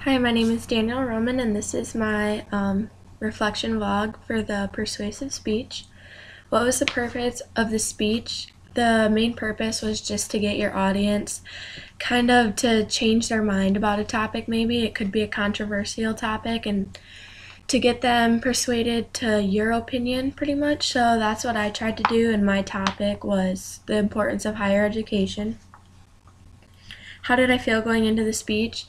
Hi, my name is Danielle Roemen, and this is my reflection vlog for the persuasive speech. What was the purpose of the speech? The main purpose was just to get your audience kind of to change their mind about a topic. Maybe it could be a controversial topic, and to get them persuaded to your opinion pretty much. So that's what I tried to do, and my topic was the importance of higher education. How did I feel going into the speech?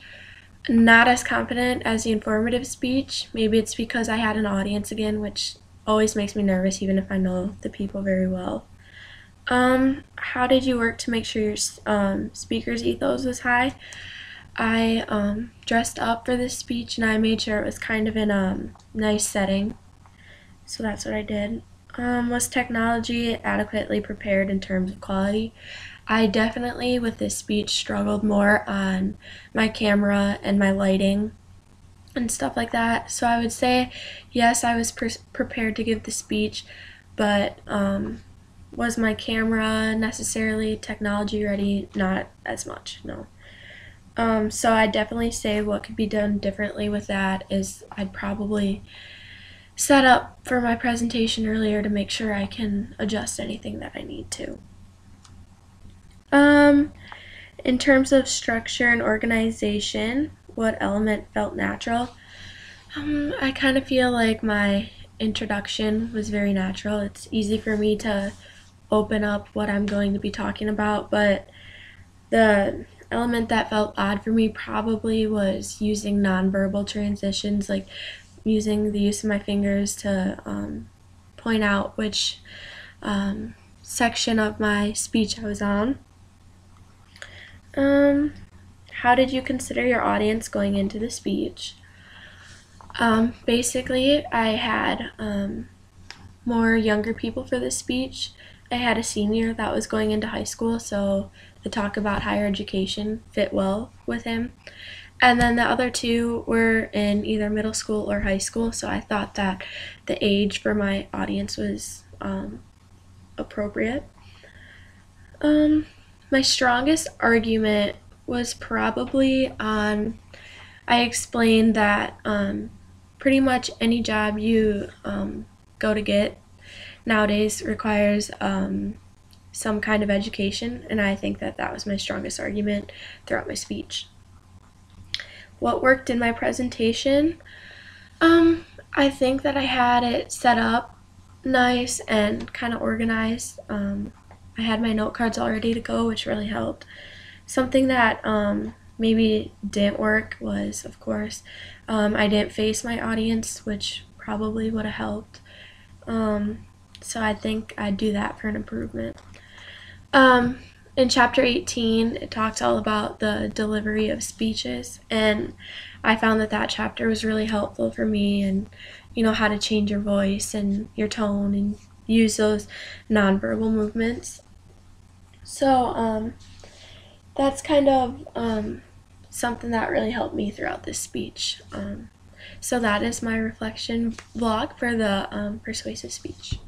Not as confident as the informative speech. Maybe it's because I had an audience again, which always makes me nervous even if I know the people very well. How did you work to make sure your speaker's ethos was high? I dressed up for this speech and I made sure it was kind of in a nice setting. So that's what I did. Was technology adequately prepared in terms of quality? I definitely, with this speech, struggled more on my camera and my lighting and stuff like that. So I would say, yes, I was prepared to give the speech, but was my camera necessarily technology ready? Not as much, no. So I'd definitely say what could be done differently with that is I'd probably set up for my presentation earlier to make sure I can adjust anything that I need to. In terms of structure and organization, what element felt natural? I kind of feel like my introduction was very natural. It's easy for me to open up what I'm going to be talking about, but the element that felt odd for me probably was using nonverbal transitions, like using the use of my fingers to point out which section of my speech I was on. How did you consider your audience going into the speech? Basically, I had more younger people for this speech. I had a senior that was going into high school, so the talk about higher education fit well with him. And then the other two were in either middle school or high school, so I thought that the age for my audience was appropriate. My strongest argument was probably on, I explained that pretty much any job you go to get nowadays requires some kind of education, and I think that that was my strongest argument throughout my speech. What worked in my presentation? I think that I had it set up nice and kind of organized. I had my note cards all ready to go, which really helped. Something that maybe didn't work was, of course, I didn't face my audience, which probably would have helped. So I think I'd do that for an improvement. In chapter 18, it talks all about the delivery of speeches, and I found that that chapter was really helpful for me, and how to change your voice and your tone and use those nonverbal movements. So that's kind of something that really helped me throughout this speech. So that is my reflection vlog for the persuasive speech.